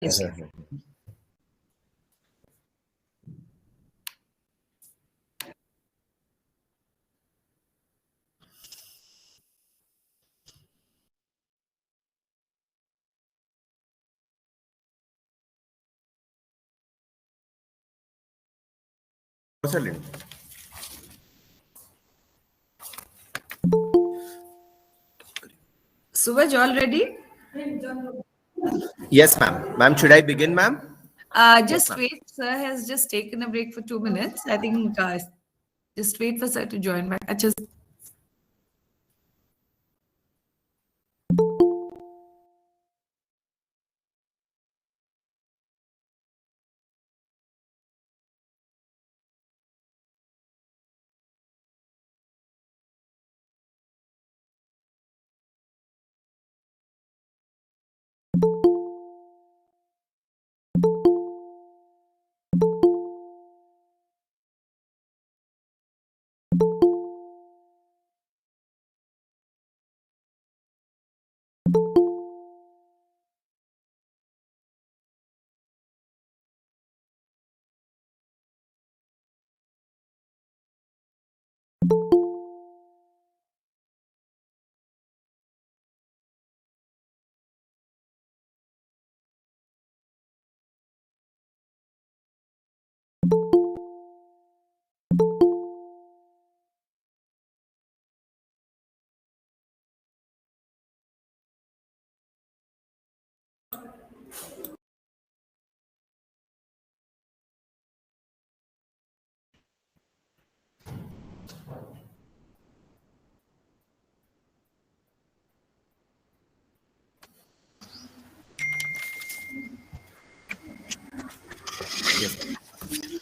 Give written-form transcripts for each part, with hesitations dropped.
Yes. Suvaj, all ready? Yes, ma'am. Ma'am, should I begin, ma'am? Just wait. Sir has just taken a break for 2 minutes. I think just wait for sir to join back. Just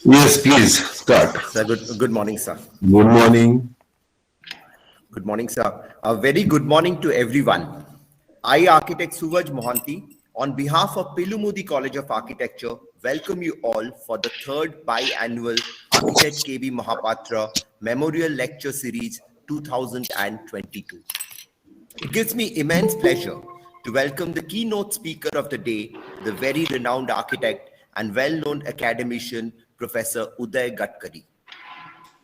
Yes, please start. Sir, good morning, sir. Good morning. Good morning, sir. A very good morning to everyone. I, Architect Suvaj Mohanty, on behalf of Pilumudi College of Architecture, welcome you all for the third biannual Architect KB Mohapatra Memorial Lecture Series 2022. It gives me immense pleasure to welcome the keynote speaker of the day, the very renowned architect and well-known academician, Professor Uday Gadkari.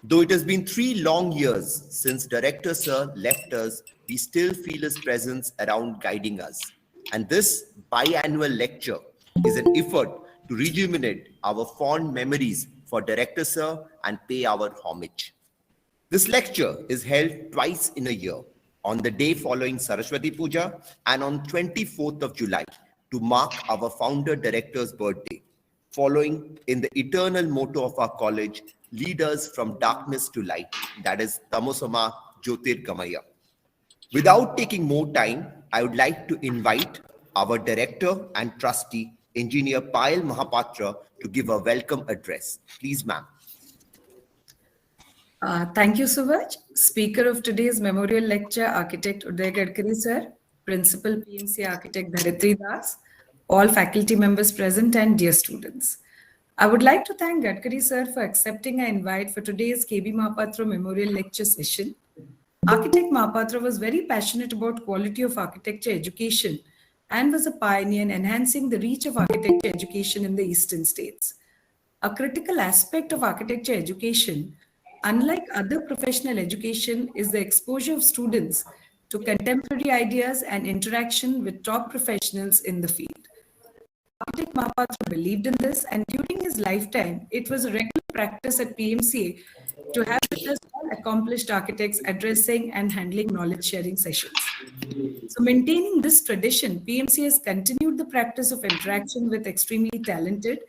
Though it has been 3 long years since Director Sir left us, we still feel his presence around guiding us. And this biannual lecture is an effort to rejuvenate our fond memories for Director Sir and pay our homage. This lecture is held twice in a year, on the day following Saraswati Puja and on 24th of July to mark our founder director's birthday, following in the eternal motto of our college, lead us from darkness to light, that is Tamosoma Jyotirgamaya. Without taking more time, I would like to invite our director and trustee, Engineer Payal Mohapatra, to give a welcome address. Please, ma'am. Thank you, Suvaj. Speaker of today's memorial lecture, Architect Uday Gadkari, sir, Principal PMC Architect Dharitri Das, all faculty members present and dear students. I would like to thank Gadkari, sir, for accepting our invite for today's KB Mohapatra Memorial Lecture session. Architect Mohapatra was very passionate about quality of architecture education and was a pioneer in enhancing the reach of architecture education in the eastern states. A critical aspect of architecture education, unlike other professional education, is the exposure of students to contemporary ideas and interaction with top professionals in the field. Architect Mohapatra believed in this, and during his lifetime, it was a regular practice at PMCA to have with us all accomplished architects addressing and handling knowledge sharing sessions. So maintaining this tradition, PMCA has continued the practice of interaction with extremely talented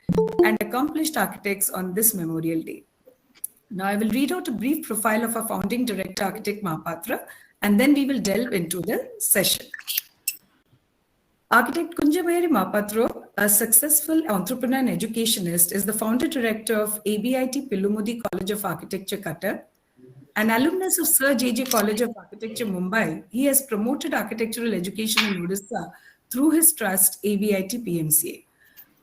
and accomplished architects on this Memorial Day. Now I will read out a brief profile of our founding director, Architect Mohapatra, and then we will delve into the session. Architect Kunjamayari Mohapatra, a successful entrepreneur and educationist, is the founder director of ABIT Pilumudi College of Architecture, Qatar. An alumnus of Sir J.J. College of Architecture, Mumbai, he has promoted architectural education in Odisha through his trust, ABIT PMCA.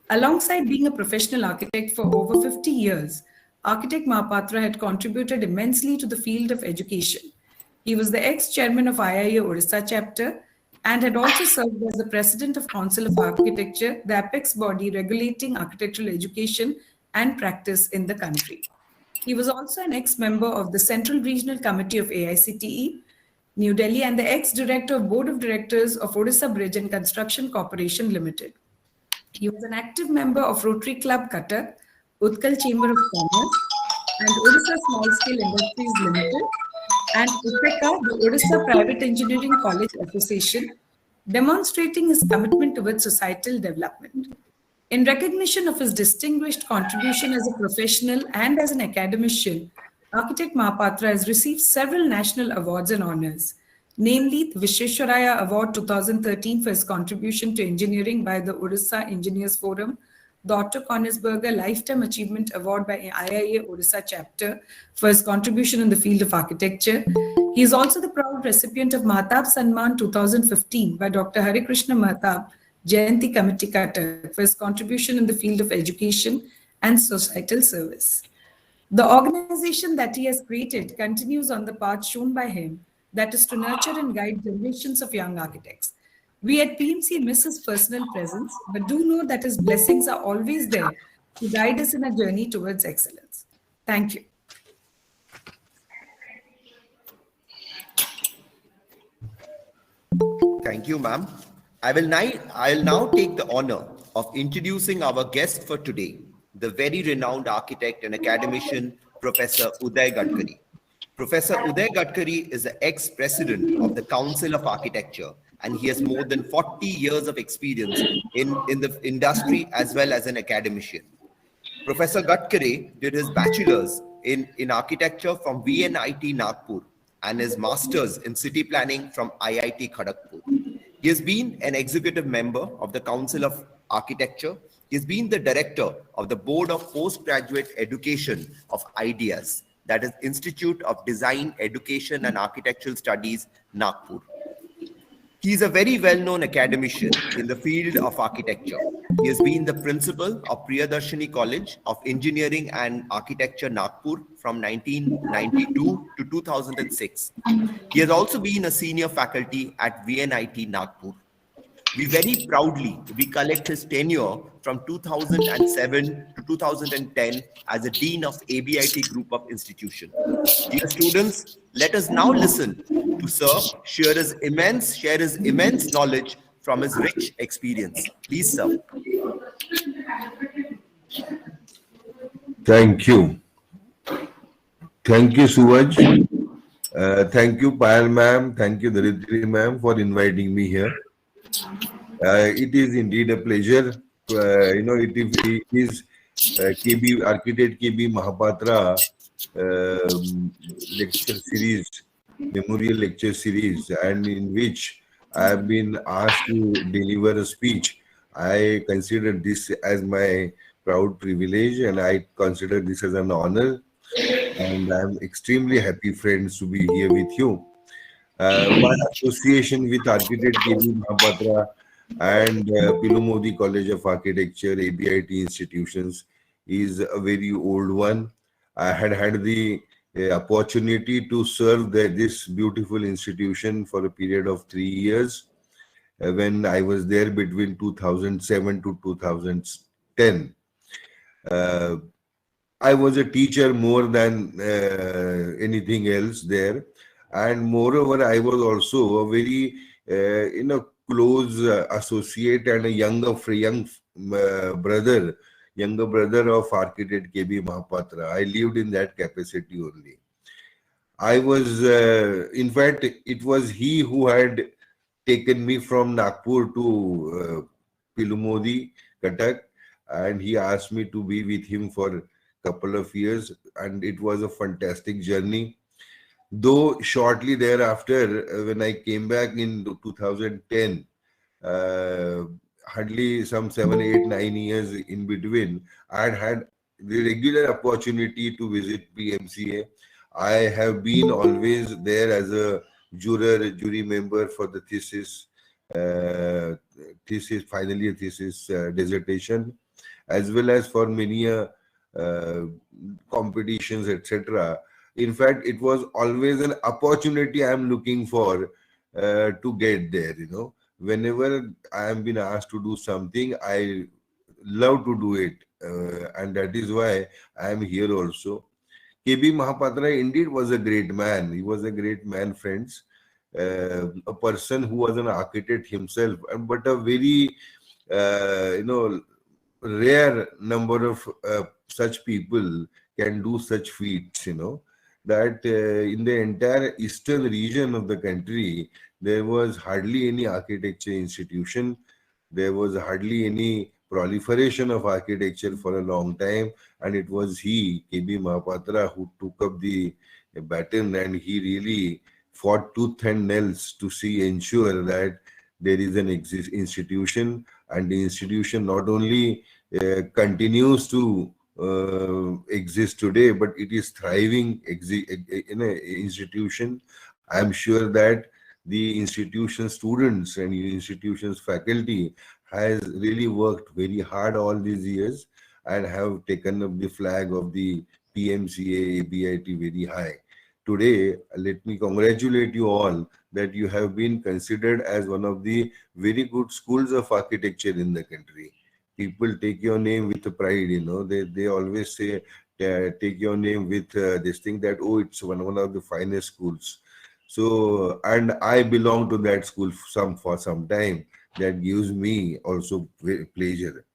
Alongside being a professional architect for over 50 years, Architect Mohapatra had contributed immensely to the field of education. He was the ex-chairman of IIA Odisha chapter, and had also served as the president of Council of Architecture, the apex body regulating architectural education and practice in the country. He was also an ex-member of the Central Regional Committee of AICTE, New Delhi, and the ex-director of Board of Directors of Odisha Bridge and Construction Corporation Limited. He was an active member of Rotary Club Cuttack, Utkal Chamber of Commerce, and Odisha Small Scale Industries Limited, and UPECA, the Odisha Private Engineering College Association, demonstrating his commitment towards societal development. In recognition of his distinguished contribution as a professional and as an academician, Architect Mohapatra has received several national awards and honors, namely the Vishweshwaraya Award 2013 for his contribution to engineering by the Odisha Engineers Forum, the Otto Konigsberger Lifetime Achievement Award by IIA Odisha Chapter for his contribution in the field of architecture. He is also the proud recipient of Mahatab Sanman 2015 by Dr. Hare Krishna Mahatab, Jayanti Committee Cuttack for his contribution in the field of education and societal service. The organization that he has created continues on the path shown by him, that is to nurture and guide generations of young architects. We at PMC miss his personal presence, but do know that his blessings are always there to guide us in a journey towards excellence. Thank you. Thank you, ma'am. I'll now take the honor of introducing our guest for today, the very renowned architect and academician, Professor Uday Gadkari. Professor Uday Gadkari is the ex-president of the Council of Architecture, and he has more than 40 years of experience in the industry as well as an academician. Professor Gadkari did his bachelor's in architecture from VNIT Nagpur and his master's in city planning from IIT Kharagpur. He has been an executive member of the Council of Architecture. He has been the director of the Board of Postgraduate Education of IDEAS, that is Institute of Design, Education and Architectural Studies, Nagpur. He is a very well-known academician in the field of architecture. He has been the principal of Priyadarshini College of Engineering and Architecture, Nagpur from 1992 to 2006. He has also been a senior faculty at VNIT Nagpur. We very proudly recollect his tenure from 2007 to 2010 as a Dean of ABIT Group of Institutions. Dear students, let us now listen to Sir share his immense knowledge from his rich experience. Please, sir. Thank you. Thank you, Suvaj. Thank you, Payal ma'am. Thank you, Dharitri ma'am, for inviting me here. It is indeed a pleasure. It is KB Architect KB Mohapatra lecture series, memorial lecture series, and in which I have been asked to deliver a speech. I consider this as my proud privilege, and I consider this as an honor. And I'm extremely happy, friends, to be here with you. My association with Architect KB Mohapatra and Pilumodi College of Architecture, ABIT institutions, is a very old one. I had the opportunity to serve this beautiful institution for a period of 3 years when I was there between 2007 to 2010. I was a teacher more than anything else there, and moreover, I was also a very close associate and a younger brother of Architect KB Mohapatra. I lived in that capacity only. I was, in fact, it was he who had taken me from Nagpur to Pilumodi, Cuttack, and he asked me to be with him for a couple of years, and it was a fantastic journey. Though shortly thereafter, when I came back in 2010, hardly some 7, 8, 9 years in between, I had the regular opportunity to visit PMCA. I have been always there as a jury member for the final year thesis dissertation, as well as for many competitions, etc. In fact, it was always an opportunity I am looking for to get there. Whenever I am been asked to do something, I love to do it, and that is why I am here also. KB Mohapatra indeed was a great man. He was a great man, friends. A person who was an architect himself, but a very rare number of such people can do such feats. That in the entire eastern region of the country, there was hardly any architecture institution. There was hardly any proliferation of architecture for a long time, and it was he, KB Mahapatra, who took up the baton, and he really fought tooth and nails to see ensure that there is an institution, and the institution not only continues to exist today, but it is thriving in an institution. I am sure that the institution students and institution's faculty has really worked very hard all these years and have taken up the flag of the PMCA ABIT very high. Today, let me congratulate you all that you have been considered as one of the very good schools of architecture in the country. People take your name with pride. They always say, take your name with this thing, that, oh, it's one of the finest schools. So, and I belong to that school for some time. That gives me also pleasure.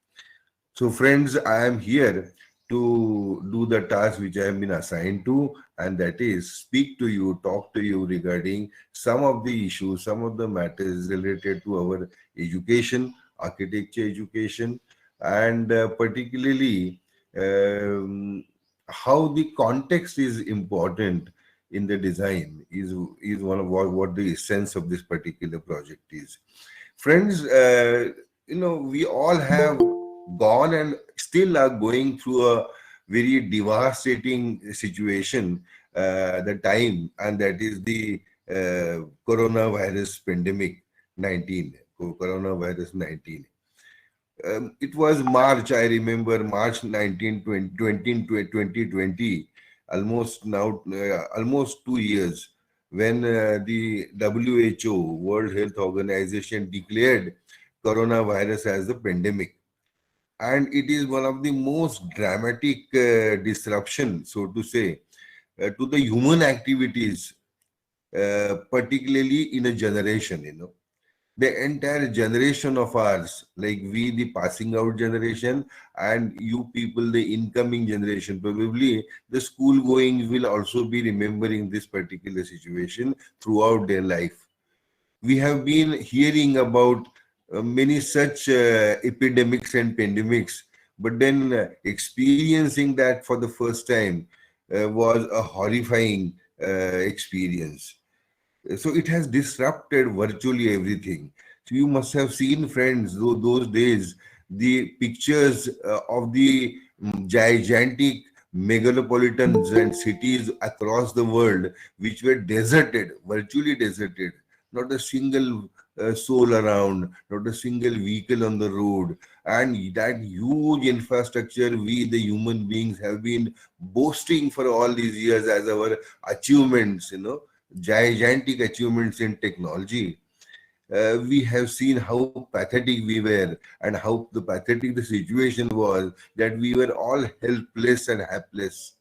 So, friends, I am here to do the task which I have been assigned to, and that is speak to you, talk to you regarding some of the issues, some of the matters related to our education, architecture education, and particularly how the context is important in the design is one of what the essence of this particular project is. Friends, we all have gone and still are going through a very devastating situation, the time, and that is the coronavirus pandemic 19, coronavirus 19. It was March, I remember, March 19, 2020, almost now, almost 2 years, when the WHO, World Health Organization, declared coronavirus as the pandemic. And it is one of the most dramatic disruption, so to say, to the human activities, particularly in a generation. The entire generation of ours, like we, the passing out generation, and you people, the incoming generation, probably the school going will also be remembering this particular situation throughout their life. We have been hearing about many such epidemics and pandemics, but then experiencing that for the first time was a horrifying experience. So it has disrupted virtually everything. So you must have seen, friends, those days, the pictures of the gigantic megalopolitans and cities across the world, which were deserted, virtually deserted. Not a single soul around, not a single vehicle on the road. And that huge infrastructure we, the human beings, have been boasting for all these years as our achievements, gigantic achievements in technology. We have seen how pathetic we were and how the pathetic the situation was, that we were all helpless and helpless.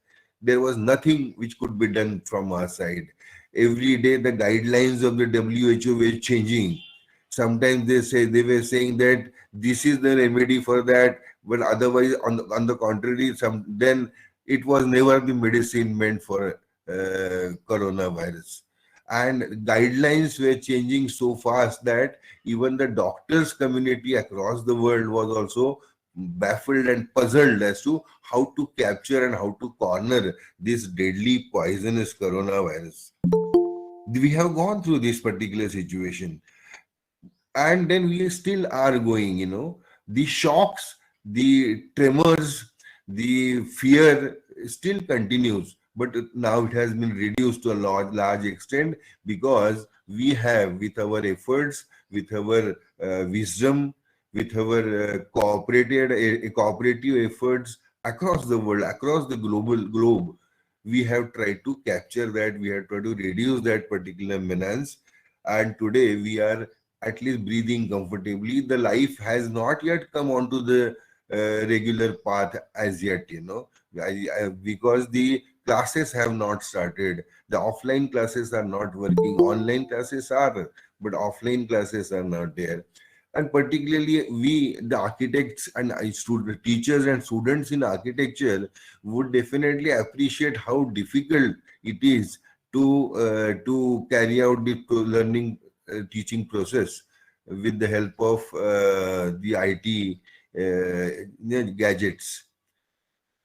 There was nothing which could be done from our side. Every day the guidelines of the WHO were changing. Sometimes they were saying that this is the remedy for that, but otherwise, on the contrary, then it was never the medicine meant for coronavirus. And guidelines were changing so fast that even the doctors community across the world was also baffled and puzzled as to how to capture and how to corner this deadly poisonous coronavirus. We have gone through this particular situation, and then we still are going. The shocks, the tremors, the fear still continues, but now it has been reduced to a large extent, because we have, with our efforts, with our wisdom, with our cooperative efforts across the world, across the global globe, we have tried to capture that, we have tried to reduce that particular menace. and today we are at least breathing comfortably. The life has not yet come onto the regular path as yet, because the classes have not started. The offline classes are not working. Online classes are, but offline classes are not there. And particularly we, the architects and student teachers and students in architecture, would definitely appreciate how difficult it is to carry out the learning teaching process with the help of the IT gadgets.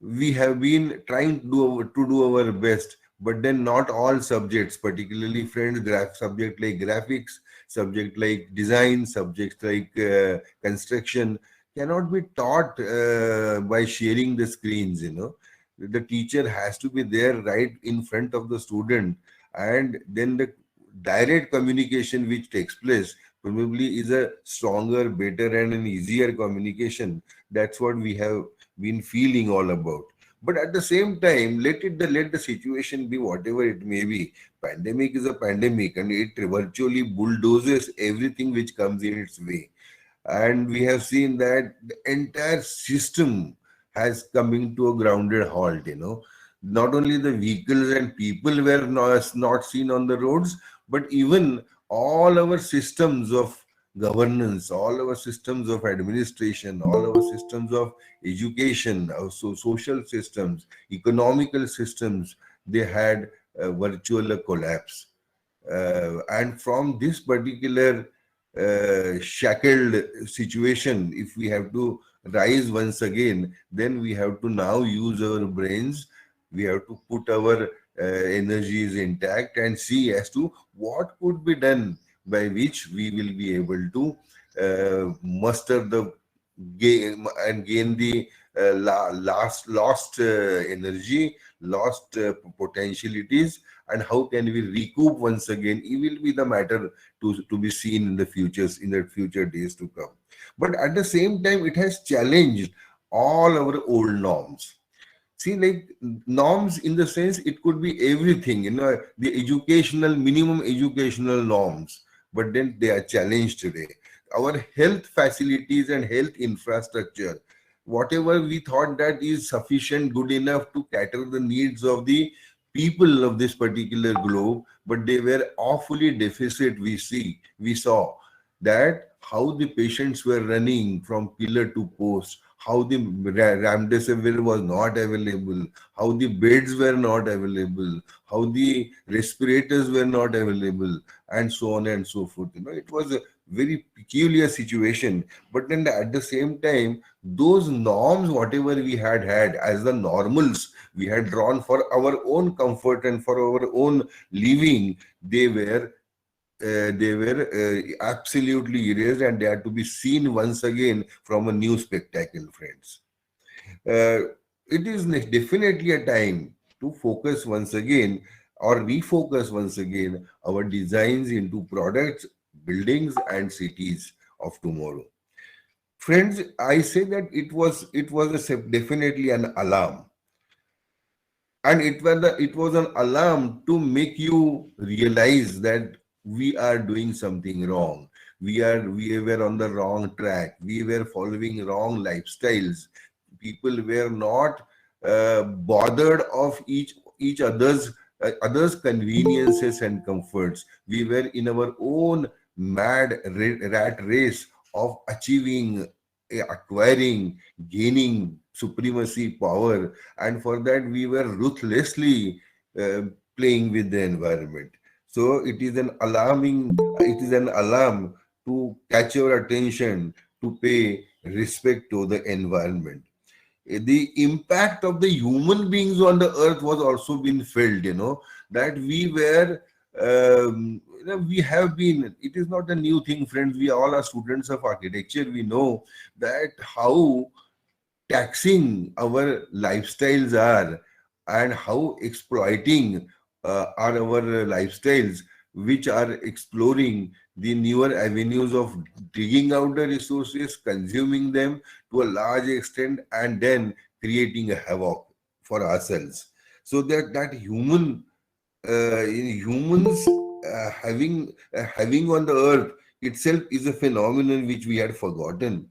We have been trying to do our best, but then not all subjects, particularly friends, subject like graphics, subject like design, subjects like construction, cannot be taught by sharing the screens. The teacher has to be there right in front of the student, and then the direct communication which takes place probably is a stronger, better, and an easier communication. That's what we have been feeling all about. But at the same time, let the situation be whatever it may be. Pandemic is a pandemic, and it virtually bulldozes everything which comes in its way. And we have seen that the entire system has coming to a grounded halt. Not only the vehicles and people were not seen on the roads, but even all our systems of governance, all our systems of administration, all our systems of education, also social systems, economical systems, they had a virtual collapse. And from this particular shackled situation, if we have to rise once again, then we have to now use our brains. We have to put our energies intact and see as to what could be done by which we will be able to muster the gain and gain the last lost energy, lost potentialities, and how can we recoup once again. It will be the matter to be seen in the futures, in the future days to come. But at the same time, it has challenged all our old norms. See, like norms in the sense it could be everything, the educational, minimum educational norms, but then they are challenged today. Our health facilities and health infrastructure, whatever we thought that is sufficient, good enough to cater the needs of the people of this particular globe, but they were awfully deficit. We saw that how the patients were running from pillar to post, how the remdesivir was not available, how the beds were not available, how the respirators were not available, and so on and so forth. It was a very peculiar situation. But then at the same time, those norms, whatever we had as the normals we had drawn for our own comfort and for our own living, they were absolutely erased, and they are to be seen once again from a new spectacle, friends. It is definitely a time to focus once again or refocus once again our designs into products, buildings, and cities of tomorrow. Friends, I say that definitely an alarm, and it was an alarm to make you realize that we are doing something wrong. We were on the wrong track. We were following wrong lifestyles. People were not bothered of each others conveniences and comforts. We were in our own mad rat race of achieving, acquiring, gaining supremacy, power, and for that we were ruthlessly uh, playing with the environment. So it is an alarm to catch your attention, to pay respect to the environment. The impact of the human beings on the earth was also been felt, that we have been, it is not a new thing, friends. We all are students of architecture. We know that how taxing our lifestyles are, and how exploiting are our lifestyles, which are exploring the newer avenues of digging out the resources, consuming them to a large extent, and then creating a havoc for ourselves. So that humans having on the earth itself is a phenomenon which we had forgotten.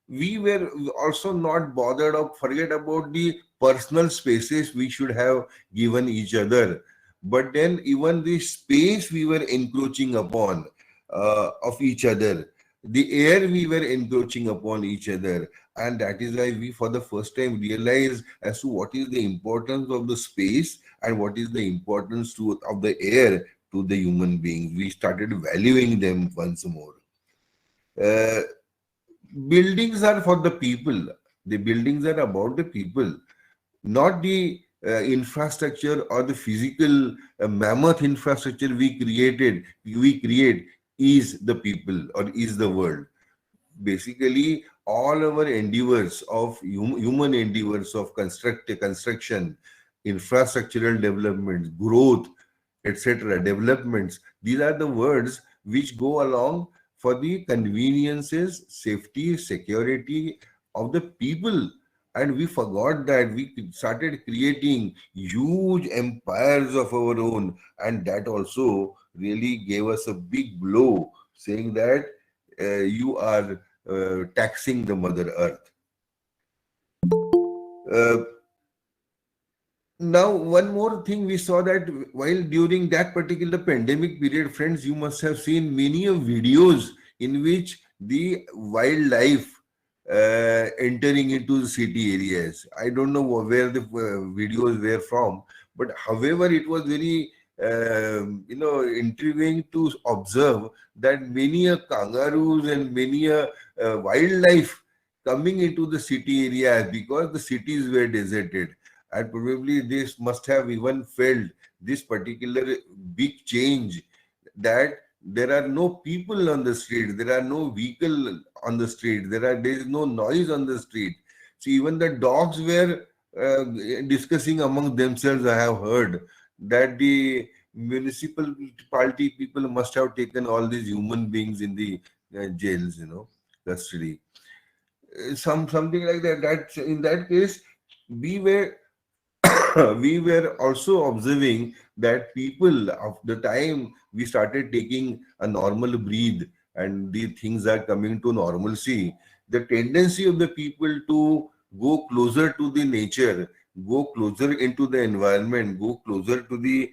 We were also not bothered or forget about the personal spaces we should have given each other. But then even the space we were encroaching upon of each other, the air we were encroaching upon each other, and that is why we for the first time realized as to what is the importance of the space and what is the importance of the air to the human beings. We started valuing them once more. Uh, Buildings are for the people. The buildings are about the people, not the infrastructure or the physical mammoth infrastructure we create is the people or is the world. Basically, all our endeavors of human endeavors of construction, infrastructural development, growth, etc., developments, these are the words which go along for the conveniences, safety, security of the people. And we forgot that we started creating huge empires of our own, and that also really gave us a big blow, saying that you are taxing the mother earth. Uh, Now, one more thing we saw that while during that particular pandemic period, friends, you must have seen many of videos in which the wildlife entering into the city areas. I don't know where the videos were from, but however, it was very intriguing to observe that many a kangaroos and many a wildlife coming into the city areas because the cities were deserted, and probably this must have even felt this particular big change, that there are no people on the street, there are no vehicle on the street, there is no noise on the street. So even the dogs were discussing among themselves. I have heard that the municipality people must have taken all these human beings in the jails, custody. Something like that. That in that case, we were we were also observing that people of the time we started taking a normal breathe and the things are coming to normalcy, the tendency of the people to go closer to the nature, go closer into the environment, go closer to the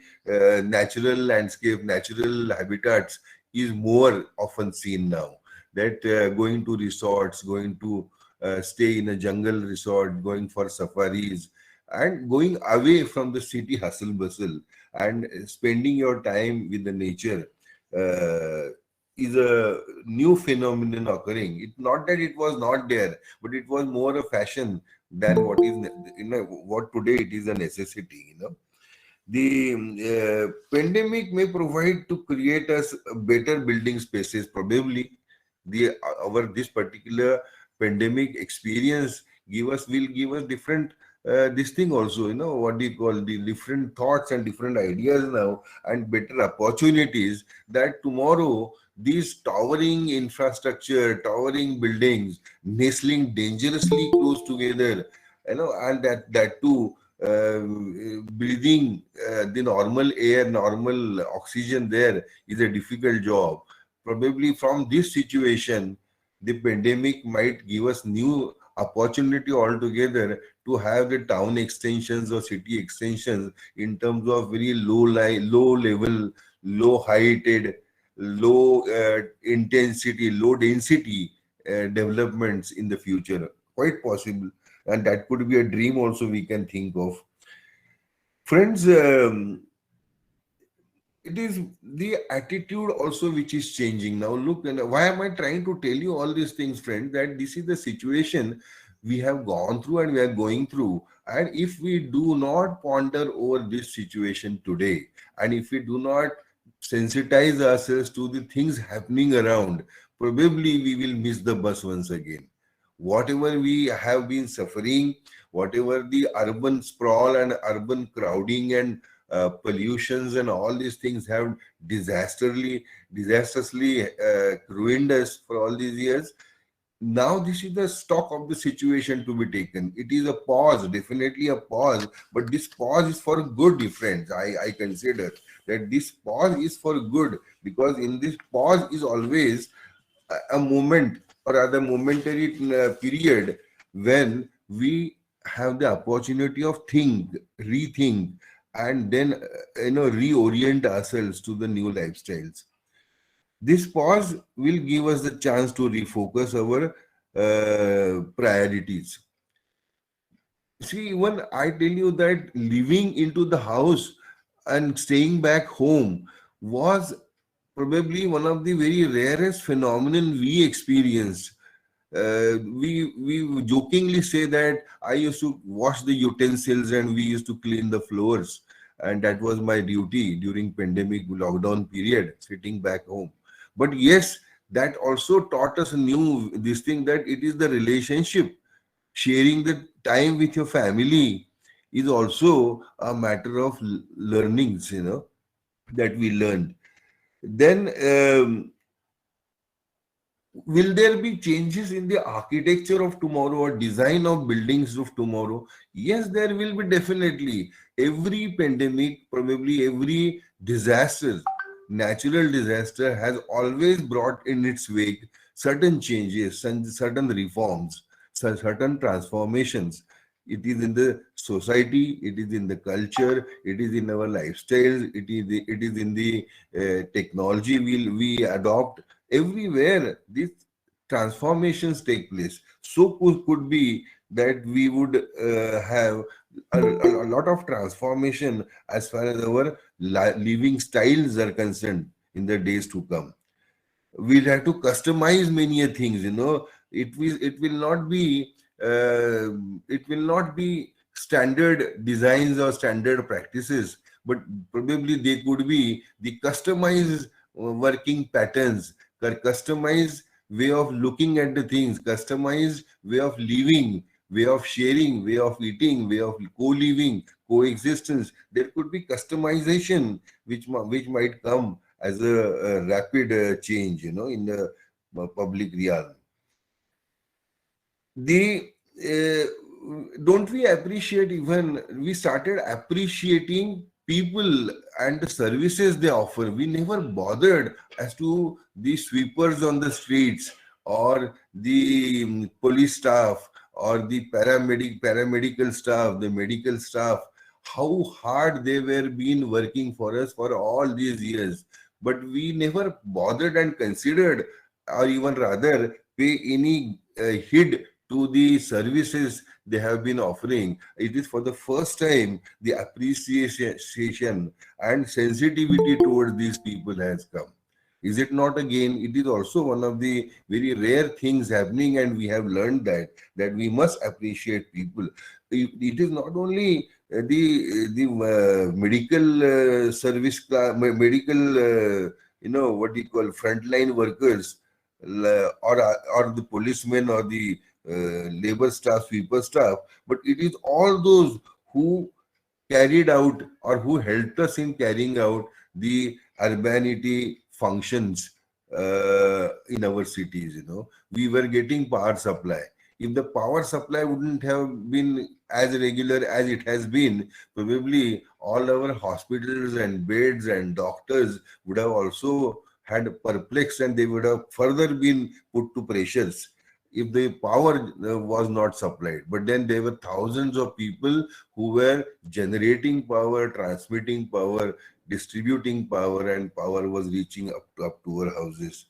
natural landscape, natural habitats is more often seen now. That going to resorts, going to stay in a jungle resort, going for safaris, and going away from the city hustle bustle and spending your time with the nature uh, is a new phenomenon occurring. It's not that it was not there, but it was more a fashion than what is what today it is a necessity. The pandemic may provide to create us better building spaces. Probably the our this particular pandemic experience will give us different this thing also, what do you call, the different thoughts and different ideas now, and better opportunities, that tomorrow these towering infrastructure, towering buildings nestling dangerously close together, and that too breathing the normal air, normal oxygen there is a difficult job. Probably from this situation, the pandemic might give us new opportunity altogether to have the town extensions or city extensions in terms of very low level, low heighted, low intensity, low density developments in the future. Quite possible, and that could be a dream also we can think of. Friends, it is the attitude also which is changing now. Look, and why am I trying to tell you all these things, friend? That this is the situation we have gone through and we are going through. And if we do not ponder over this situation today, and if we do not sensitize ourselves to the things happening around, probably we will miss the bus once again. Whatever we have been suffering, whatever the urban sprawl and urban crowding and pollutions and all these things have disastrously ruined us for all these years, Now this is the stock of the situation to be taken. It is a pause, definitely a pause, but this pause is for good, friends. I consider that this pause is for good, because in this pause is always a moment, or rather momentary period, when we have the opportunity of think, rethink, and then reorient ourselves to the new lifestyles. This pause will give us the chance to refocus our priorities. See, when I tell you that living into the house and staying back home was probably one of the very rarest phenomenon we experienced. We jokingly say that I used to wash the utensils and we used to clean the floors, and that was my duty during pandemic lockdown period, sitting back home. But yes, that also taught us a new this thing, that it is the relationship, sharing the time with your family is also a matter of learnings, that we learned. Then will there be changes in the architecture of tomorrow or design of buildings of tomorrow? Yes, there will be, definitely. Every pandemic, probably every disaster, natural disaster, has always brought in its wake certain changes and certain reforms, certain transformations. It is in the society, it is in the culture, it is in our lifestyles, it is in the technology we adopt. Everywhere these transformations take place. So could be that we would have a lot of transformation as far as our living styles are concerned in the days to come. We'll have to customize many things, it will not be standard designs or standard practices, but probably they could be the customized working patterns, customized way of looking at the things, customized way of living, way of sharing, way of eating, way of co-living, coexistence. There could be customization which might come as a rapid change, in the public realm. The don't we appreciate, even we started appreciating people and the services they offer. We never bothered as to the sweepers on the streets, or the police staff, or the paramedical staff, the medical staff, how hard they were been working for us for all these years. But we never bothered and considered, or even rather pay any heed to the services they have been offering. It is for the first time the appreciation and sensitivity towards these people has come. Is it not? Again, it is also one of the very rare things happening, and we have learned that we must appreciate people. It is not only the medical service medical what you call frontline workers, or the policemen, or the labor staff, sweeper staff, but it is all those who carried out, or who helped us in carrying out the urbanity functions in our cities. We were getting power supply. If the power supply wouldn't have been as regular as it has been, probably all our hospitals and beds and doctors would have also had perplexed, and they would have further been put to pressures if the power was not supplied. But then there were thousands of people who were generating power, transmitting power, distributing power, and power was reaching up to our houses.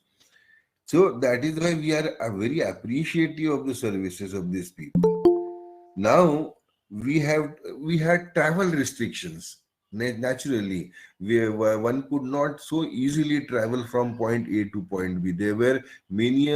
So that is why we are very appreciative of the services of these people. Now we had travel restrictions. Naturally, one could not so easily travel from point A to point B. There were many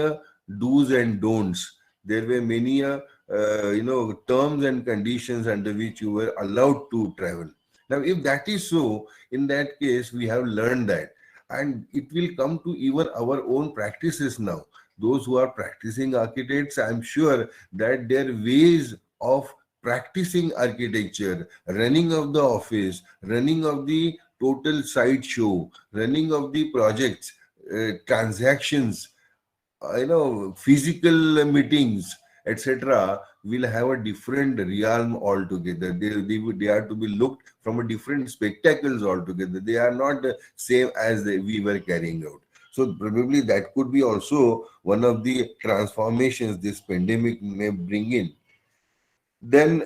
do's and don'ts. There were many terms and conditions under which you were allowed to travel. Now, if that is so, in that case, we have learned that, and it will come to even our own practices now. Those who are practicing architects, I'm sure that their ways of practicing architecture, running of the office, running of the total site show, running of the projects, transactions, physical meetings, etc., will have a different realm altogether. They are to be looked from a different spectacles altogether. They are not the same as we were carrying out. So probably that could be also one of the transformations this pandemic may bring in. Then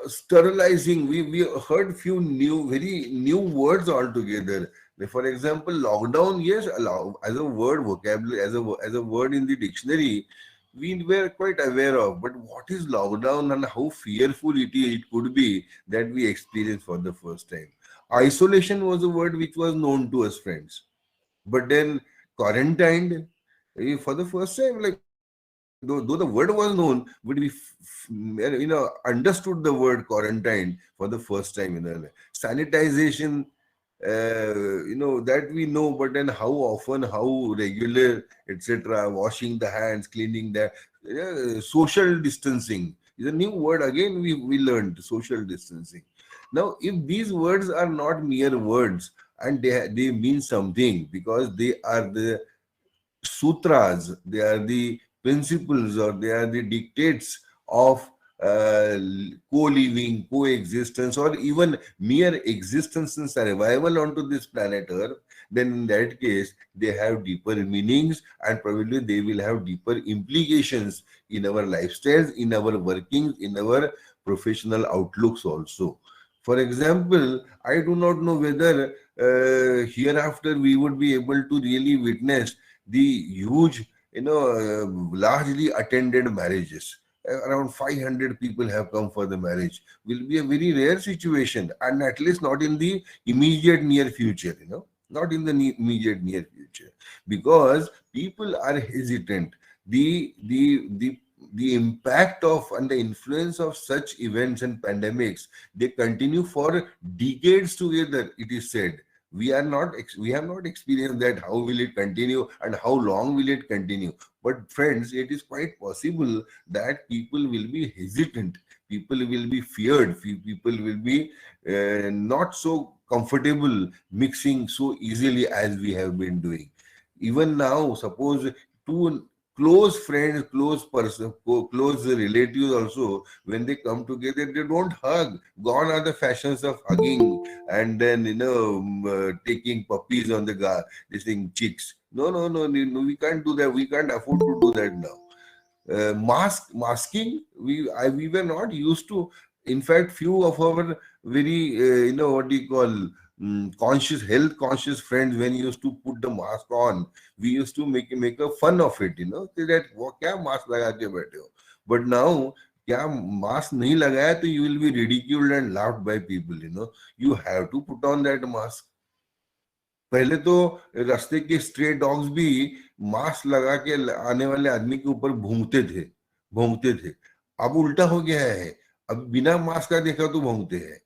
sterilizing, we heard few new, very new words altogether. For example, lockdown, yes, allow as a word, vocabulary, as a word in the dictionary, we were quite aware of. But what is lockdown and how fearful it could be that we experienced for the first time. Isolation was a word which was known to us, friends. But then quarantined, for the first time, like, though the word was known, but we understood the word quarantine for the first time in our life. Sanitization, that we know, but then how often, how regular, etc., washing the hands, cleaning the social distancing is a new word again. We learned social distancing. Now if these words are not mere words, and they mean something, because they are the sutras, they are the principles, or they are the dictates of co-living, coexistence, or even mere existence and survival onto this planet Earth, then in that case, they have deeper meanings, and probably they will have deeper implications in our lifestyles, in our workings, in our professional outlooks also. For example, I do not know whether hereafter we would be able to really witness the huge, largely attended marriages. Around 500 people have come for the marriage. Will be a very rare situation, and at least not in the immediate near future. Not in the immediate near future, because people are hesitant. The impact of and the influence of such events and pandemics, they continue for decades together. It is said, we have not experienced that. How will it continue and how long will it continue? But friends, it is quite possible that people will be hesitant, people will be feared, people will be not so comfortable mixing so easily as we have been doing. Even now, suppose two close friends, close person, close relatives also, when they come together, they don't hug. Gone are the fashions of hugging, and then taking puppies on the this thing, cheeks. No, no, no, no, no, we can't do that. We can't afford to do that now. Masking, we were not used to. In fact, few of our very what do you call, conscious, health conscious friends, when used to put the mask on, we used to make a fun of it. Say that वो क्या mask लगा के बैठे हो. But now, क्या mask नहीं लगाया तो you will be ridiculed and laughed by people. You have to put on that mask. पहले तो रास्ते के स्ट्रे डॉग्स भी मास्क लगा के आने वाले आदमी के ऊपर भौंकते थे. अब उल्टा हो गया है, अब बिना मास्क का देखा तो भौंकते हैं.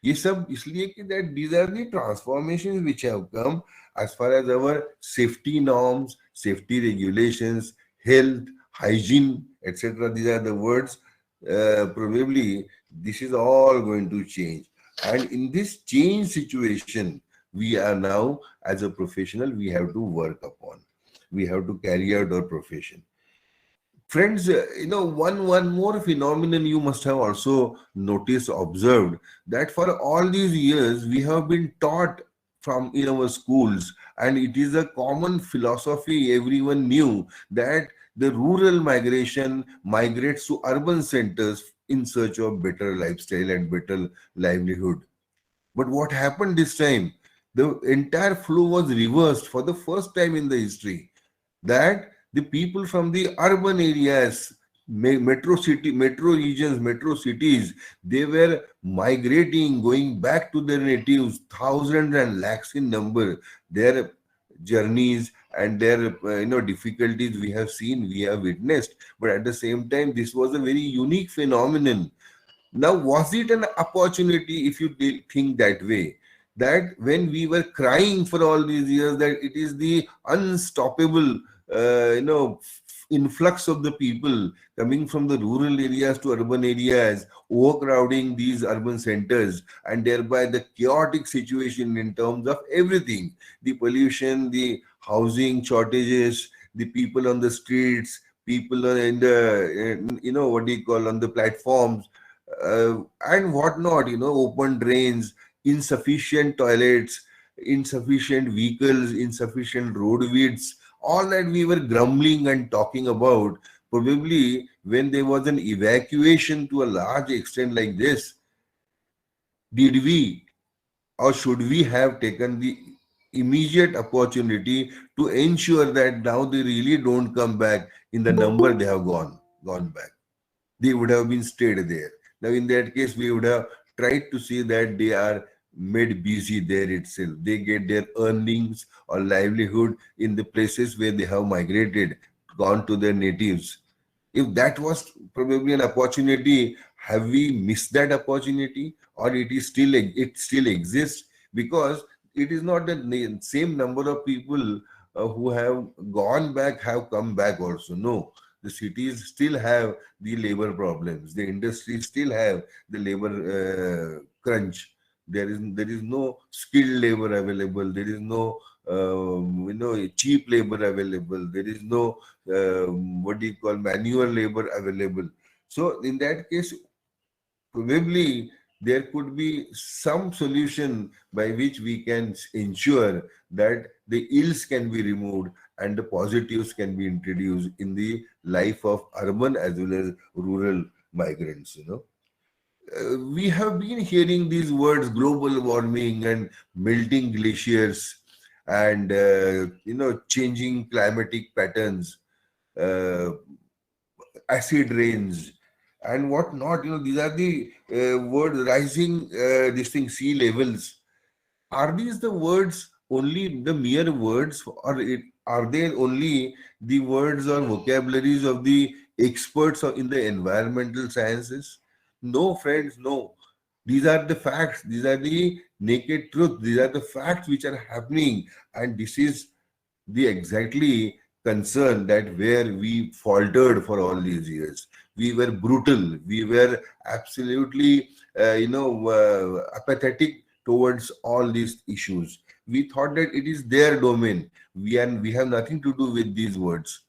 ये सब इसलिए कि that these are the transformations which have come as far as our safety norms, safety regulations, health, hygiene, etc. These are the words. Probably this is all going to change. And in this change situation, we are now, as a professional, we have to work upon. We have to carry out our profession. Friends, one more phenomenon you must have also noticed, observed, that for all these years we have been taught from in our schools, and it is a common philosophy everyone knew, that the rural migration migrates to urban centers in search of better lifestyle and better livelihood. But what happened this time? The entire flow was reversed for the first time in the history, that the people from the urban areas, metro regions, metro cities, they were migrating, going back to their natives, thousands and lakhs in number. Their journeys and their difficulties we have seen, we have witnessed. But at the same time, this was a very unique phenomenon. Now, was it an opportunity, if you think that way, that when we were crying for all these years that it is the unstoppable, influx of the people coming from the rural areas to urban areas, overcrowding these urban centers, and thereby the chaotic situation in terms of everything, the pollution, the housing shortages, the people on the streets, people in the, what do you call, on the platforms, and whatnot, open drains, insufficient toilets, insufficient vehicles, insufficient road widths, all that we were grumbling and talking about. Probably when there was an evacuation to a large extent like this, did we or should we have taken the immediate opportunity to ensure that now they really don't come back in the number they have gone back? They would have been stayed there. Now, in that case, we would have tried to see that they are made busy there itself. They get their earnings or livelihood in the places where they have migrated, gone to their natives. If that was probably an opportunity, have we missed that opportunity, or it still exists? Because it is not the same number of people who have gone back have come back also. No, the cities still have the labor problems. The industries still have the labor crunch. There is no skilled labor available. There is no cheap labor available. There is no what do you call, manual labor available. So in that case, probably there could be some solution by which we can ensure that the ills can be removed and the positives can be introduced in the life of urban as well as rural migrants. We have been hearing these words, global warming and melting glaciers, and changing climatic patterns, uh, acid rains, and what not. These are the words, rising this thing, sea levels. Are these the words, only the mere words, or are they only the words or vocabularies of the experts in the environmental sciences? No, friends, no. These are the facts. These are the naked truth. These are the facts which are happening, and this is the exactly concern that where we faltered for all these years. We were brutal. We were absolutely, apathetic towards all these issues. We thought that it is their domain. We have nothing to do with these words.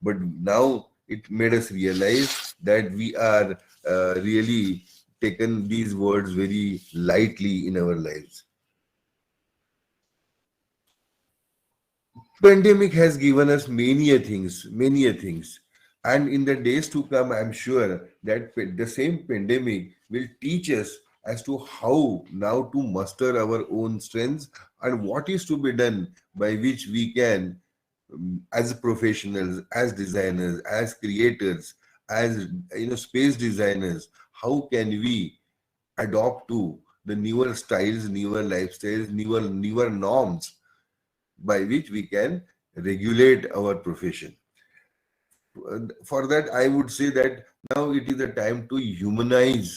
But now it made us realize that we are really taken these words very lightly in our lives. Pandemic has given us many a things, and in the days to come, I'm sure that the same pandemic will teach us as to how now to muster our own strengths and what is to be done by which we can, as professionals, as designers, as creators, as space designers, how can we adopt to the newer styles, newer lifestyles, newer norms by which we can regulate our profession. For that, I would say that now it is the time to humanizing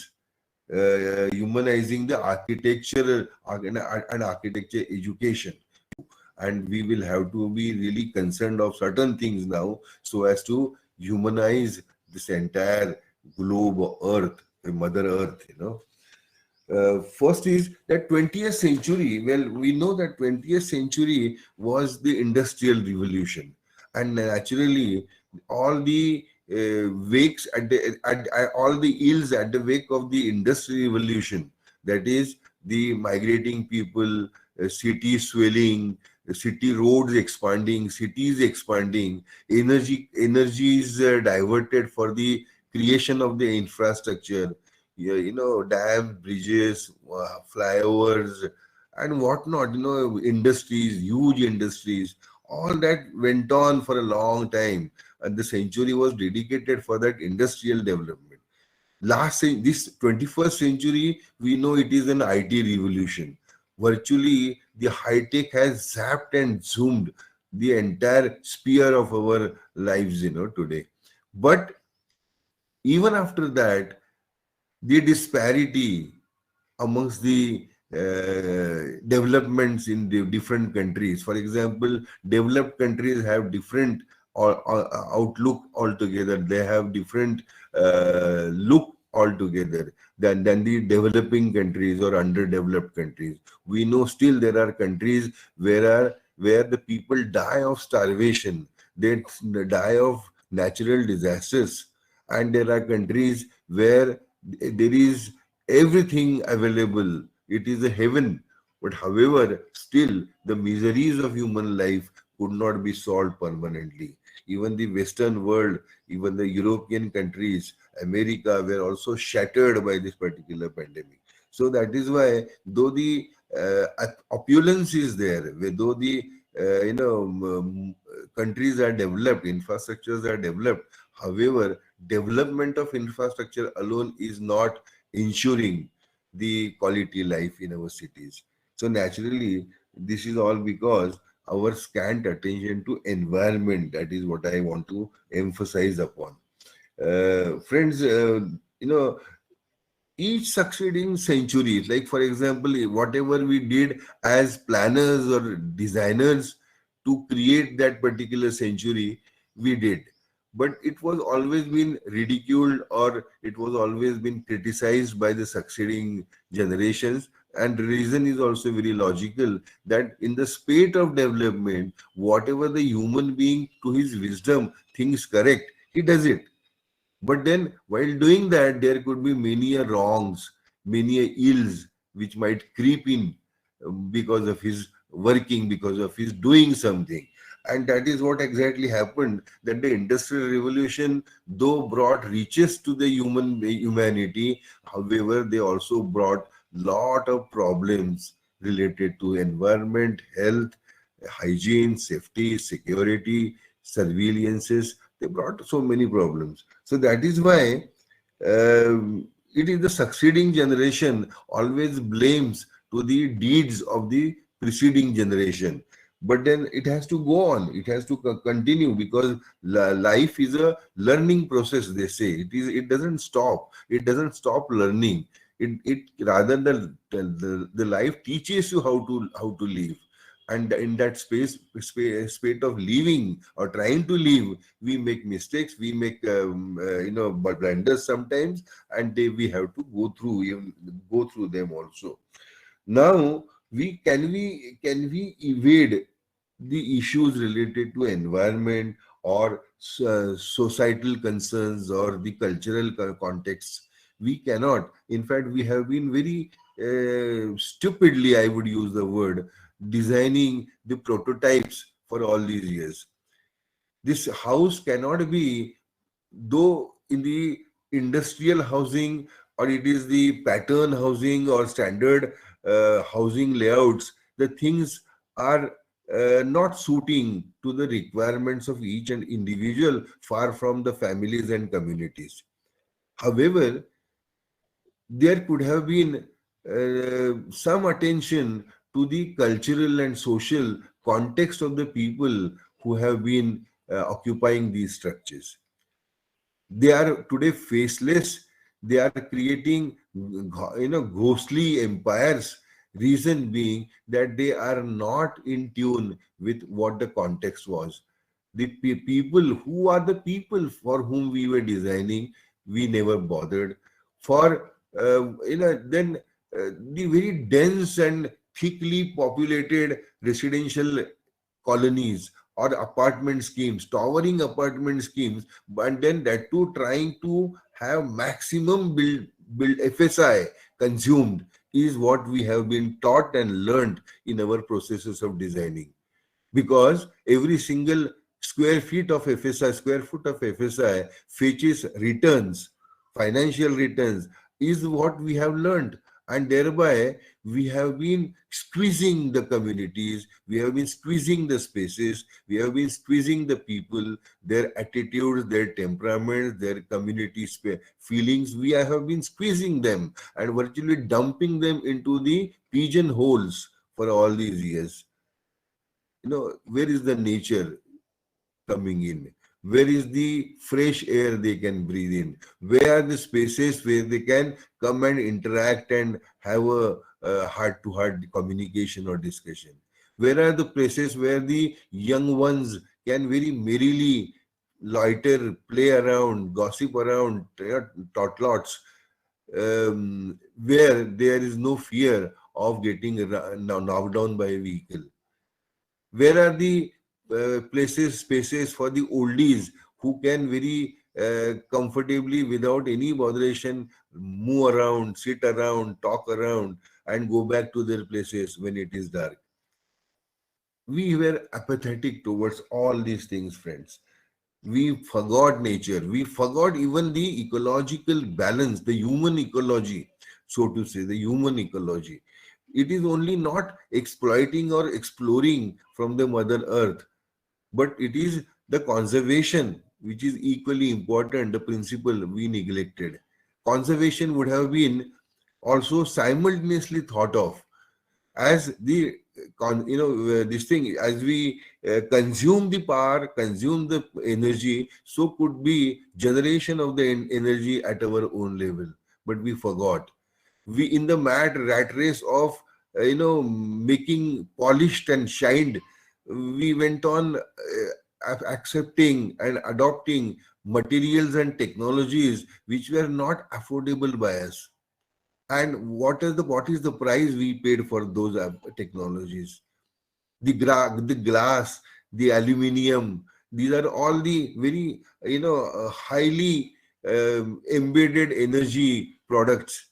the architecture and architecture education, and we will have to be really concerned of certain things now so as to humanize this entire globe of earth, mother earth. First is that 20th century. Well, we know that 20th century was the industrial revolution, and naturally, all the wakes all the ills at the wake of the industrial revolution. That is the migrating people, cities swelling, city roads expanding, cities expanding, energy is diverted for the creation of the infrastructure, yeah, dams, bridges, flyovers, and whatnot. Industries, huge industries, all that went on for a long time, and the century was dedicated for that industrial development. This 21st century, we know it is an IT revolution. Virtually, the high tech has zapped and zoomed the entire sphere of our lives, today. But even after that, the disparity amongst the developments in the different countries. For example, developed countries have different outlook altogether. They have different look altogether than the developing countries or underdeveloped countries. We know still there are countries where the people die of starvation. they die of natural disasters. And there are countries where there is everything available. It is a heaven. But however, still the miseries of human life could not be solved permanently. Even the Western world, even the European countries, America were also shattered by this particular pandemic. So that is why, though the opulence is there, though the countries are developed, infrastructures are developed. However, development of infrastructure alone is not ensuring the quality life in our cities. So naturally, this is all because our scant attention to environment. That is what I want to emphasize upon. Friends, each succeeding century, like for example, whatever we did as planners or designers to create that particular century, we did. But it was always been ridiculed, or it was always been criticized by the succeeding generations. And the reason is also very logical, that in the spate of development, whatever the human being to his wisdom thinks correct, he does it. But then, while doing that, there could be many a wrongs, many a ills which might creep in because of his working, because of his doing something. And that is what exactly happened. That the Industrial Revolution, though brought riches to the humanity, however, they also brought lot of problems related to environment, health, hygiene, safety, security, surveillances. They brought so many problems. So that is why it is the succeeding generation always blames to the deeds of the preceding generation. But then it has to go on. It has to continue, because life is a learning process. They say it is. It doesn't stop. It doesn't stop learning. It rather the life teaches you how to live. And in that spate of living or trying to live, we make mistakes, we make blunders sometimes, and we have to go through them also. Now, we evade the issues related to environment, or societal concerns, or the cultural contexts? We cannot. In fact, we have been very stupidly, I would use the word, designing the prototypes for all these years. This house cannot be, though in the industrial housing, or it is the pattern housing or standard housing layouts, the things are not suiting to the requirements of each and individual, far from the families and communities. However, there could have been some attention to the cultural and social context of the people who have been occupying these structures. They are today faceless. They are creating ghostly empires. Reason being that they are not in tune with what the context was. The people, who are the people for whom we were designing, we never bothered. For then the very dense and thickly populated residential colonies or apartment schemes, towering apartment schemes, but then that too trying to have maximum build FSI consumed, is what we have been taught and learned in our processes of designing. Because every single square foot of FSI fetches returns, financial returns, is what we have learned. And thereby, we have been squeezing the communities, we have been squeezing the spaces, we have been squeezing the people, their attitudes, their temperaments, their community feelings. We have been squeezing them and virtually dumping them into the pigeonholes for all these years. Where is the nature coming in? Where is the fresh air they can breathe in? Where are the spaces where they can come and interact and have a heart-to-heart communication or discussion? Where are the places where the young ones can very merrily loiter, play around, gossip around, tot lots, where there is no fear of getting knocked down by a vehicle? Where are the spaces for the oldies who can very comfortably, without any botheration, move around, sit around, talk around, and go back to their places when it is dark. We were apathetic towards all these things, friends. We forgot nature. We forgot even the ecological balance, the human ecology, so to say, the human ecology. It is only not exploiting or exploring from the Mother Earth, but it is the conservation which is equally important, the principle we neglected. Conservation would have been also simultaneously thought of as the this thing, as we consume the power, consume the energy, so could be generation of the energy at our own level. But we forgot. We, in the mad rat race of making polished and shined, we went on accepting and adopting materials and technologies which were not affordable by us. And what is the price we paid for those technologies? The glass, the aluminium. These are all the very highly embedded energy products.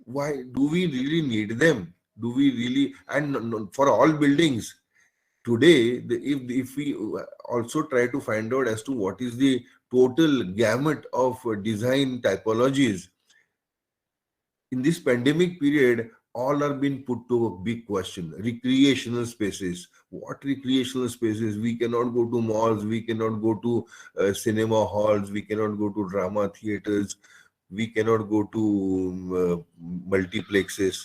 Why do we really need them? Do we really? And for all buildings today, if we also try to find out as to what is the total gamut of design typologies in this pandemic period, all are being put to a big question. Recreational spaces. What recreational spaces? We cannot go to malls. We cannot go to cinema halls. We cannot go to drama theaters. We cannot go to multiplexes.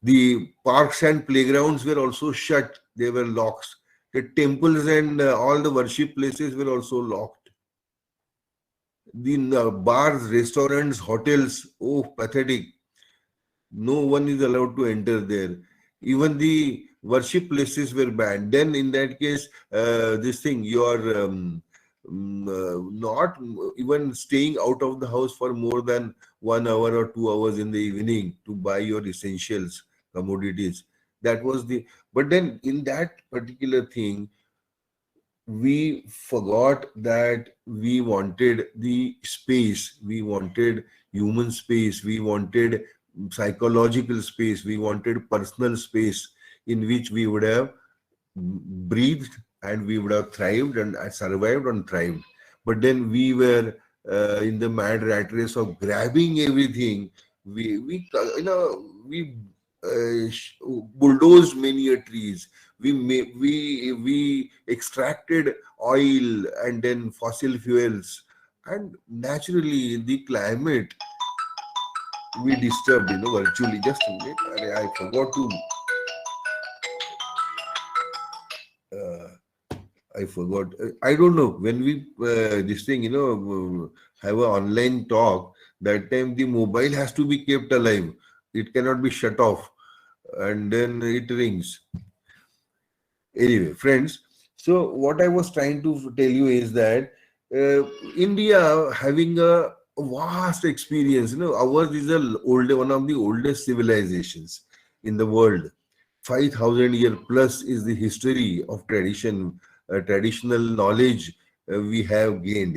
The parks and playgrounds were also shut. They were locked. The temples and all the worship places were also locked. The bars, restaurants, hotels, oh, pathetic. No one is allowed to enter there. Even the worship places were banned. Then, in that case, this thing, you are not even staying out of the house for more than 1 hour or 2 hours in the evening to buy your essentials, commodities. That was the. But then, in that particular thing, we forgot that we wanted the space, we wanted human space, we wanted psychological space, we wanted personal space in which we would have breathed and we would have thrived and survived and thrived. But then we were in the mad rat race of grabbing everything. We bulldozed many a trees. We extracted oil and then fossil fuels, and naturally the climate we disturbed, virtually. Just a minute, I forgot to. I forgot. I don't know when we this thing, have an online talk. That time the mobile has to be kept alive. It cannot be shut off, and then it rings. Anyway, friends, so what I was trying to tell you is that India having a vast experience, ours is one of the oldest civilizations in the world. 5,000 year plus is the history of traditional knowledge we have gained,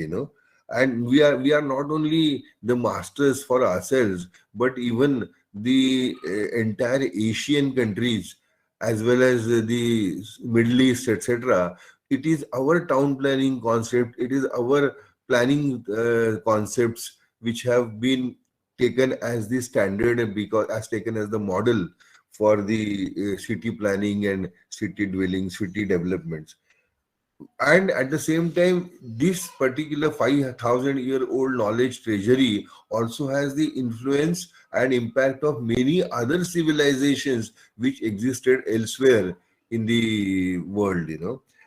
and we are not only the masters for ourselves, but even the entire Asian countries as well as the Middle East, etc. It is our town planning concept. It is our planning concepts which have been taken as the standard and because as taken as the model for the city planning and city dwelling, city developments. And at the same time, this particular 5,000-year-old knowledge treasury also has the influence and impact of many other civilizations which existed elsewhere in the world,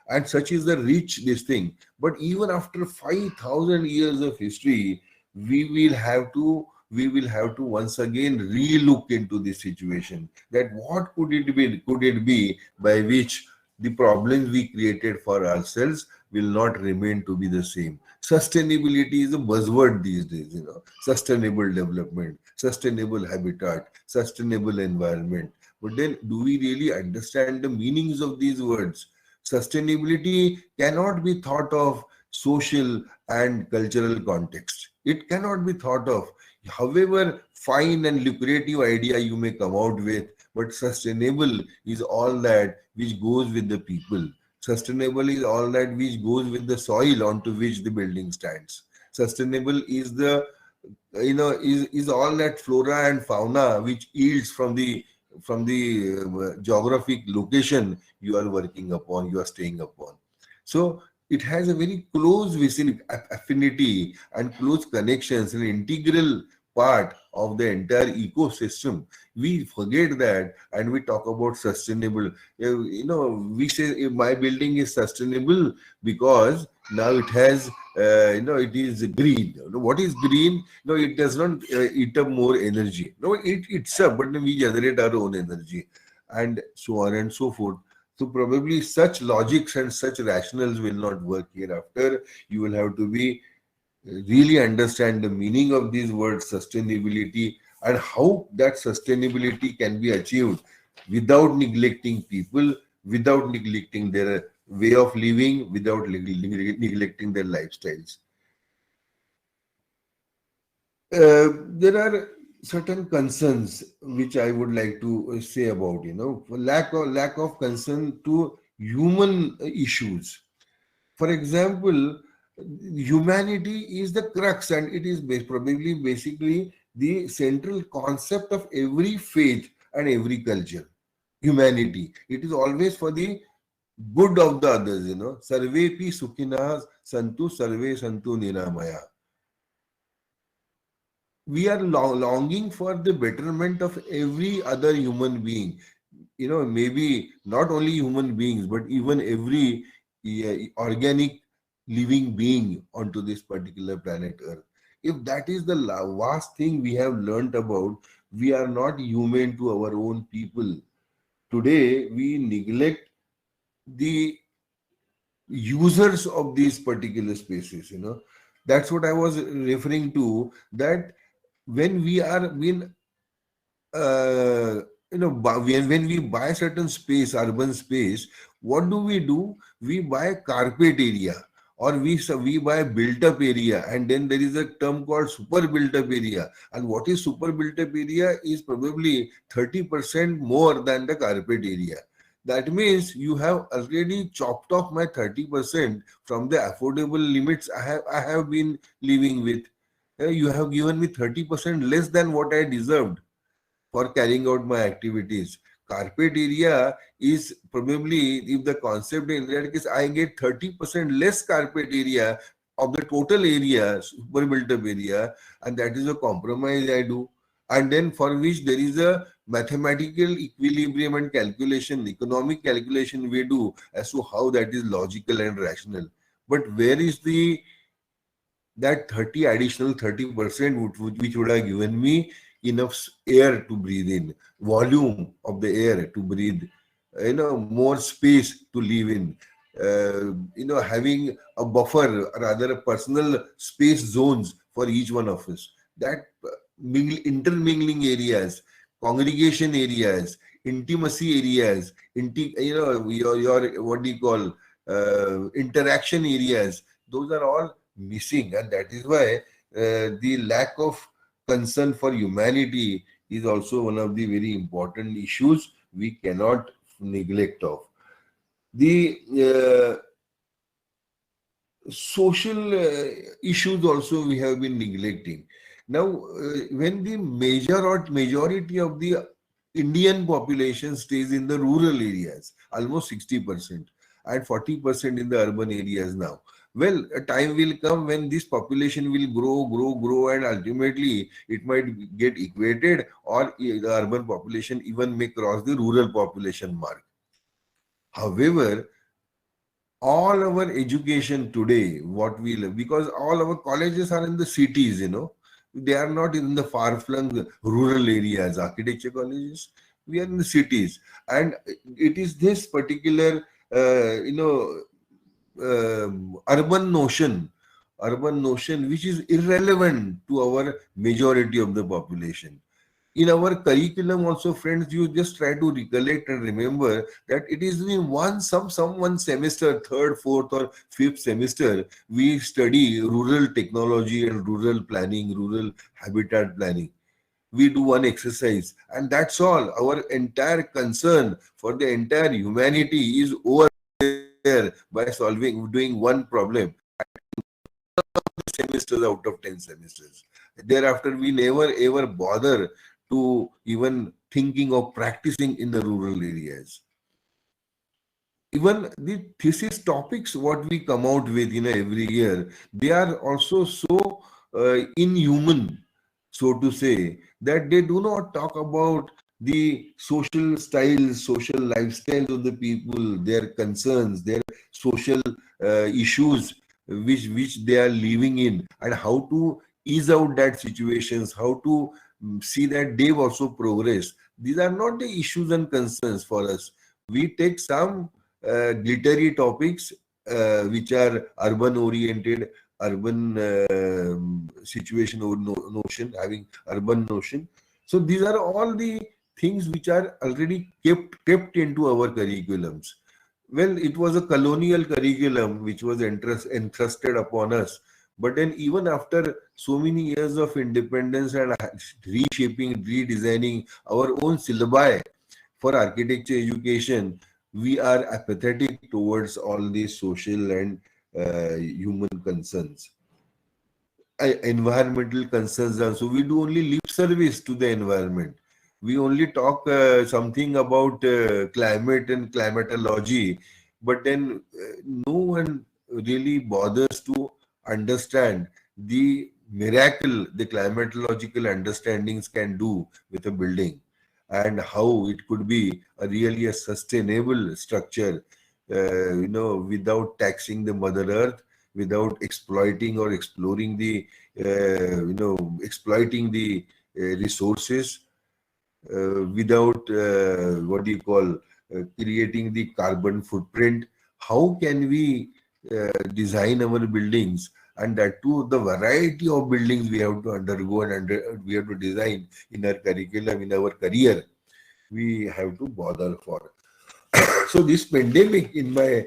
and such is the rich this thing. But even after 5,000 years of history, we will have to once again relook into this situation, that what could it be by which the problems we created for ourselves will not remain to be the same. Sustainability is a buzzword these days, sustainable development, sustainable habitat, sustainable environment. But then, do we really understand the meanings of these words? Sustainability cannot be thought of social and cultural context. It cannot be thought of. However fine and lucrative idea you may come out with, but sustainable is all that which goes with the people. Sustainable is all that which goes with the soil onto which the building stands. Sustainable is the is all that flora and fauna which yields from the geographic location you are working upon, you are staying upon. So it has a very close affinity and close connections, an integral part of the entire ecosystem. We forget that and we talk about sustainable. We say my building is sustainable because now it has it is green. What is green? No, it does not eat up more energy. No, it eats up, but we generate our own energy, and so on and so forth. So probably such logics and such rationals will not work hereafter. You will have to be really understand the meaning of these words sustainability and how that sustainability can be achieved without neglecting people, without neglecting their way of living, without neglecting their lifestyles. There are certain concerns which I would like to say about, lack of concern to human issues. For example, humanity is the crux, and it is probably basically the central concept of every faith and every culture. Humanity. It is always for the good of the others, Sarvepi sukhinas santu sarve santu niramaya. We are longing for the betterment of every other human being. Maybe not only human beings, but even every organic living being onto this particular planet Earth. If that is the vast thing we have learnt about, we are not human to our own people. Today, we neglect the users of these particular spaces. That's what I was referring to, that when we are being when we buy certain space, urban space, what do? We buy carpet area, or we buy built up area, and then there is a term called super built up area. And what is super built up area is probably 30% more than the carpet area. That means you have already chopped off my 30% from the affordable limits I have been living with. You have given me 30% less than what I deserved for carrying out my activities. Carpet area is probably, if the concept in that case, I get 30% less carpet area of the total area, super built up area, and that is a compromise I do. And then for which there is a mathematical equilibrium and calculation, economic calculation we do as to how that is logical and rational. But where is that 30% which would have given me enough air to breathe in, volume of the air to breathe, more space to live in, having a buffer, rather a personal space zones for each one of us. That intermingling areas, congregation areas, intimacy areas, your what do you call interaction areas, those are all missing, and that is why the lack of concern for humanity is also one of the very important issues we cannot neglect of. The social issues also we have been neglecting. Now, when the majority of the Indian population stays in the rural areas, almost 60%, and 40% in the urban areas now. Well, a time will come when this population will grow, and ultimately it might get equated, or the urban population even may cross the rural population mark. However, all our education today, what we live, because all our colleges are in the cities, they are not in the far-flung rural areas, architecture colleges. We are in the cities, and it is this particular, urban notion which is irrelevant to our majority of the population. in our curriculum also, friends, you just try to recollect and remember that it is in one semester, third, fourth or fifth semester, we study rural technology and rural planning, rural habitat planning. We do one exercise and that's all. Our entire concern for the entire humanity is over there by doing one problem semesters out of 10 semesters. Thereafter, we never ever bother to even thinking of practicing in the rural areas. Even the thesis topics, what we come out with, every year, they are also so inhuman, so to say, that they do not talk about the social styles, social lifestyles of the people, their concerns, their social issues which they are living in, and how to ease out that situations, how to see that they've also progressed. These are not the issues and concerns for us. We take some glittery topics which are urban oriented, urban situation or notion, having urban notion. So these are all the things which are already kept into our curriculums. Well, it was a colonial curriculum which was entrusted upon us. But then even after so many years of independence and reshaping, redesigning our own syllabi for architecture education, we are apathetic towards all these social and human concerns. Environmental concerns also. We do only lip service to the environment. We only talk something about climate and climatology, but then no one really bothers to understand the miracle the climatological understandings can do with a building, and how it could be really a sustainable structure, without taxing the mother earth, without exploiting or exploring the, exploiting the resources, without what do you call, creating the carbon footprint. How can we design our buildings, and that too the variety of buildings we have to undergo and we have to design in our curriculum, in our career, we have to bother for. So this pandemic, in my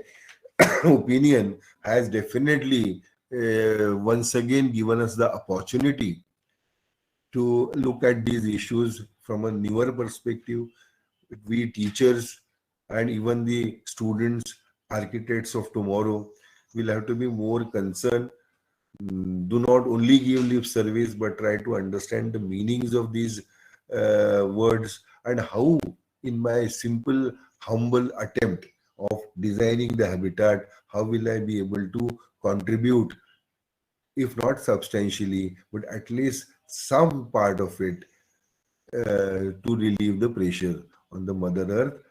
opinion, has definitely once again given us the opportunity to look at these issues from a newer perspective. We teachers and even the students, architects of tomorrow, will have to be more concerned. Do not only give lip service, but try to understand the meanings of these words, and how, in my simple, humble attempt of designing the habitat, how will I be able to contribute, if not substantially, but at least some part of it, to relieve the pressure on the Mother Earth.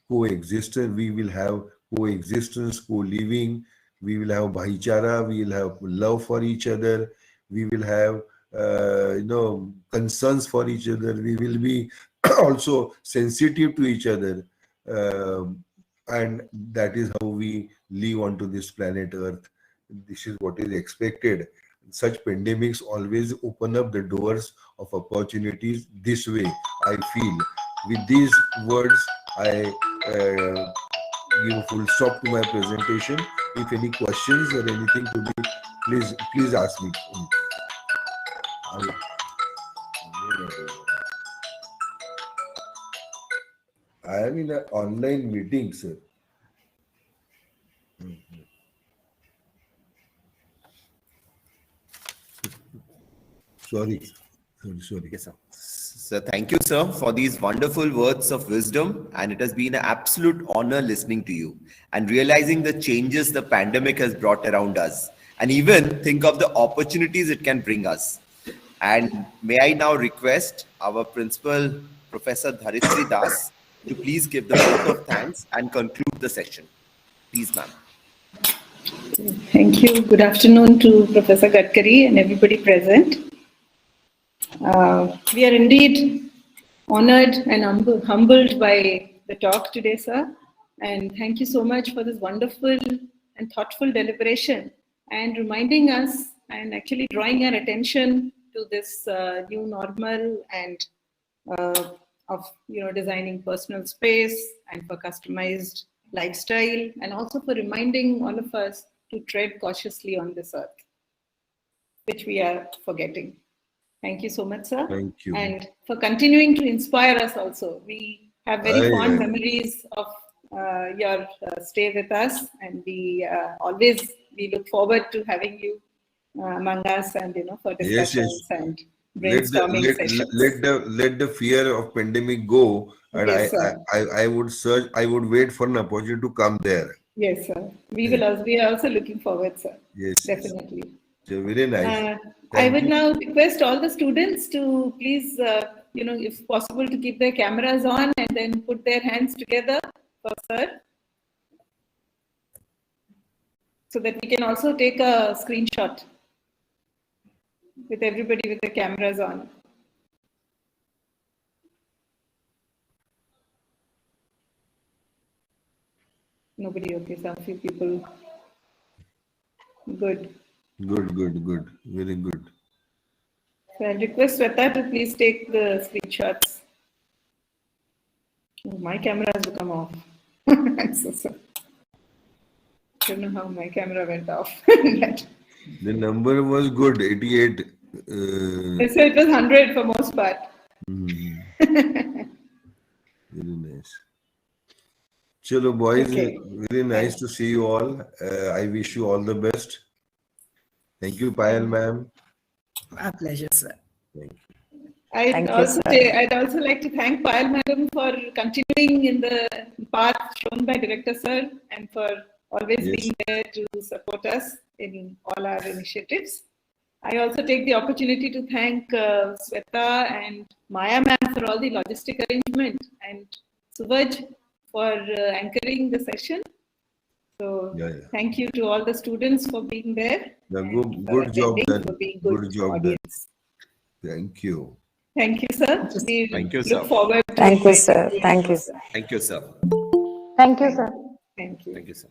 Coexistence, we will have coexistence, co-living, we will have bhaichara, we will have love for each other, we will have concerns for each other, we will be also sensitive to each other, and that is how we live onto this planet Earth. This is what is expected. Such pandemics always open up the doors of opportunities. This way, I feel. With these words, I give a full stop to my presentation. If any questions or anything to be, please ask me. I am in an online meeting, sir. Sorry. Yes, sir. So thank you, sir, for these wonderful words of wisdom. And it has been an absolute honor listening to you and realizing the changes the pandemic has brought around us, and even think of the opportunities it can bring us. And may I now request our principal, Professor Dharitri Das, to please give the vote of thanks and conclude the session. Please, ma'am. Thank you. Good afternoon to Professor Gadkari and everybody present. We are indeed honored and humbled by the talk today, sir. And thank you so much for this wonderful and thoughtful deliberation and reminding us and actually drawing our attention to this new normal and of designing personal space and for customized lifestyle, and also for reminding all of us to tread cautiously on this earth, which we are forgetting. Thank you so much, sir. Thank you. And for continuing to inspire us also. We have very fond memories of your stay with us, and we look forward to having you among us, and for discussions and brainstorming sessions. Let the fear of pandemic go, and yes, I would wait for an opportunity to come there. Yes, sir. We are also looking forward, sir. Yes, definitely. So very nice. I would now request all the students to please, if possible, to keep their cameras on and then put their hands together for sir, so that we can also take a screenshot with everybody with the cameras on. Nobody, okay, some few people. Good. Good. Very good. So I'll request Sweta to please take the screenshots. Oh, my camera has become off. I'm so sorry. I don't know how my camera went off. The number was good, 88. So it was 100 for most part. Very nice. Chalo boys, very nice to see you all. I wish you all the best. Thank you, Payal ma'am. My pleasure, sir. Thank you. I'd also like to thank Payal madam for continuing in the path shown by Director sir, and for always being there to support us in all our initiatives. I also take the opportunity to thank Sweta and Maya ma'am for all the logistic arrangement, and Suvaj for anchoring the session. So thank you to all the students for being there. Good job done. Good job done. Thank you. Thank you, sir. Thank you, look sir. forward to Thank you, sir. Thank you, sir. Thank you, sir. Thank you, sir. Thank you. Thank you, sir.